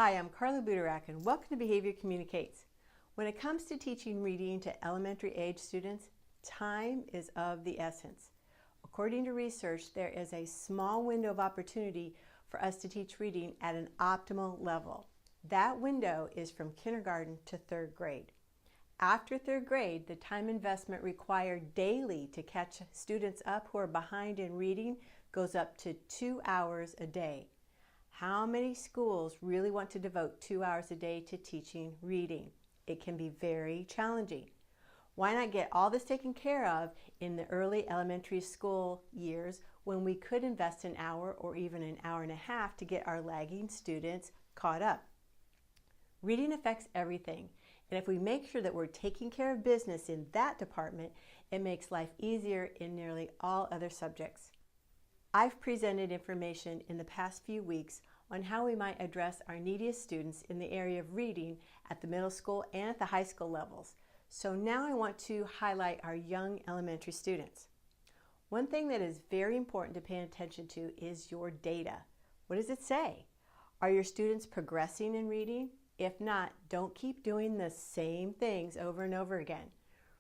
Hi, I'm Carla Butorac and welcome to Behavior Communicates. When it comes to teaching reading to elementary age students, time is of the essence. According to research, there is a small window of opportunity for us to teach reading at an optimal level. That window is from kindergarten to third grade. After third grade, the time investment required daily to catch students up who are behind in reading goes up to 2 hours a day. How many schools really want to devote 2 hours a day to teaching reading? It can be very challenging. Why not get all this taken care of in the early elementary school years when we could invest an hour or even an hour and a half to get our lagging students caught up? Reading affects everything, and if we make sure that we're taking care of business in that department, it makes life easier in nearly all other subjects. I've presented information in the past few weeks on how we might address our neediest students in the area of reading at the middle school and at the high school levels. So now I want to highlight our young elementary students. One thing that is very important to pay attention to is your data. What does it say? Are your students progressing in reading? If not, don't keep doing the same things over and over again.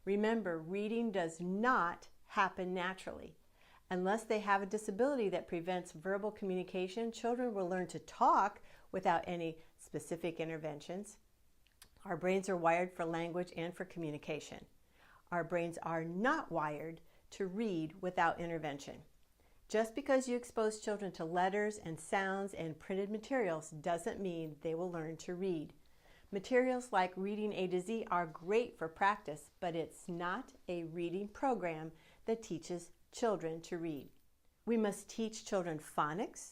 Remember, reading does not happen naturally. Unless they have a disability that prevents verbal communication, children will learn to talk without any specific interventions. Our brains are wired for language and for communication. Our brains are not wired to read without intervention. Just because you expose children to letters and sounds and printed materials doesn't mean they will learn to read. Materials like Reading A to Z are great for practice, but it's not a reading program that teaches children to read. We must teach children phonics.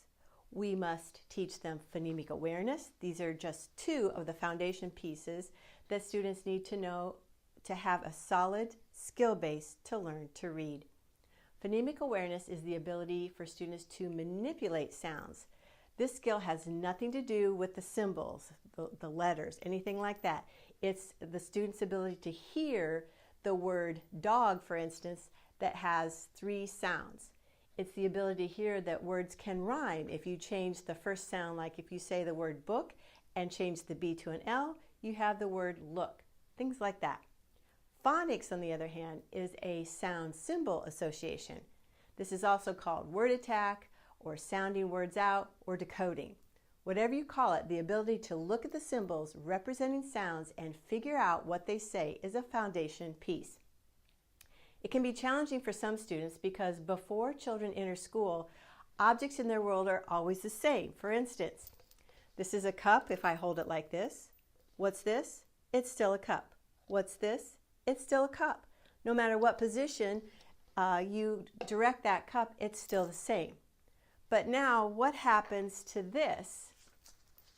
We must teach them phonemic awareness. These are just two of the foundation pieces that students need to know to have a solid skill base to learn to read. Phonemic awareness is the ability for students to manipulate sounds. This skill has nothing to do with the symbols, the letters, anything like that. It's the student's ability to hear the word dog, for instance, that has 3 sounds. It's the ability to hear that words can rhyme. If you change the first sound, like if you say the word book and change the B to an L, you have the word look. Things like that. Phonics, on the other hand, is a sound symbol association. This is also called word attack or sounding words out or decoding. Whatever you call it, the ability to look at the symbols representing sounds and figure out what they say is a foundation piece. It can be challenging for some students because before children enter school, objects in their world are always the same. For instance, this is a cup if I hold it like this. What's this? It's still a cup. What's this? It's still a cup. No matter what position you direct that cup, it's still the same. But now what happens to this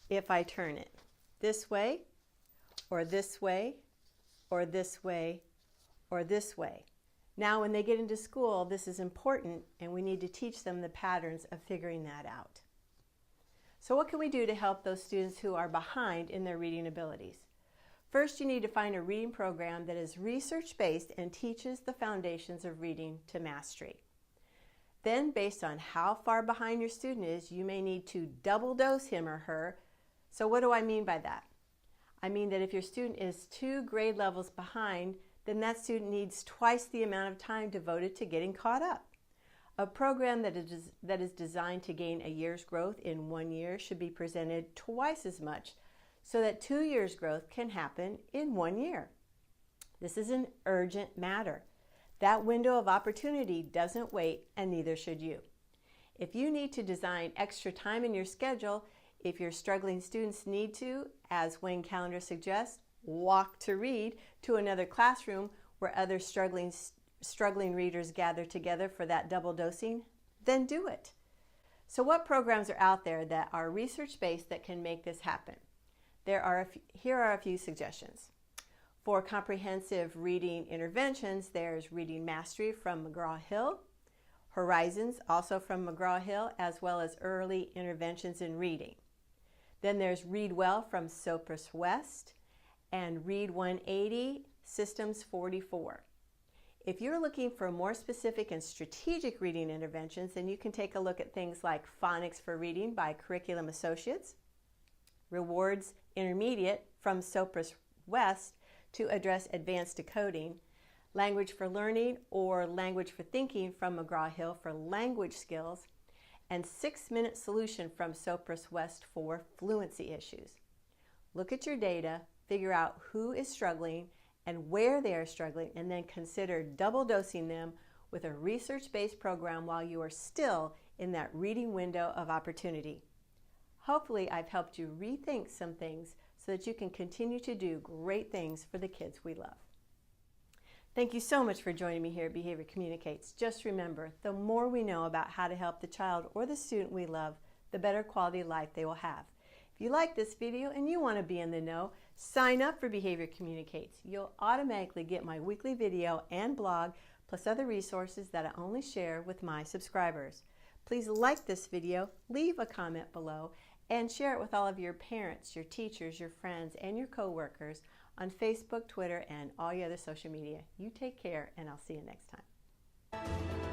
if I turn it? This way, or this way, or this way, or this way. Now when they get into school, this is important and we need to teach them the patterns of figuring that out. So what can we do to help those students who are behind in their reading abilities? First, you need to find a reading program that is research-based and teaches the foundations of reading to mastery. Then, based on how far behind your student is, you may need to double dose him or her. So what do I mean by that? I mean that if your student is 2 grade levels behind, then that student needs twice the amount of time devoted to getting caught up. A program that is designed to gain a year's growth in 1 year should be presented twice as much so that 2 years' growth can happen in 1 year. This is an urgent matter. That window of opportunity doesn't wait, and neither should you. If you need to design extra time in your schedule, if your struggling students need to, as Wayne Calendar suggests, walk to read to another classroom where other struggling readers gather together for that double dosing, then do it. So what programs are out there that are research-based that can make this happen? Here are a few suggestions. For comprehensive reading interventions, there's Reading Mastery from McGraw-Hill, Horizons, also from McGraw-Hill, as well as Early Interventions in Reading. Then there's Read Well from Sopris West, and Read 180, Systems 44. If you're looking for more specific and strategic reading interventions, then you can take a look at things like Phonics for Reading by Curriculum Associates, Rewards Intermediate from Sopris West to address advanced decoding, Language for Learning or Language for Thinking from McGraw-Hill for language skills, and 6-Minute Solution from Sopris West for fluency issues. Look at your data, figure out who is struggling and where they are struggling, and then consider double dosing them with a research-based program while you are still in that reading window of opportunity. Hopefully, I've helped you rethink some things so that you can continue to do great things for the kids we love. Thank you so much for joining me here at Behavior Communicates. Just remember, the more we know about how to help the child or the student we love, the better quality life they will have. If you like this video and you want to be in the know, sign up for Behavior Communicates. You'll automatically get my weekly video and blog, plus other resources that I only share with my subscribers. Please like this video, leave a comment below, and share it with all of your parents, your teachers, your friends, and your coworkers on Facebook, Twitter, and all your other social media. You take care, and I'll see you next time.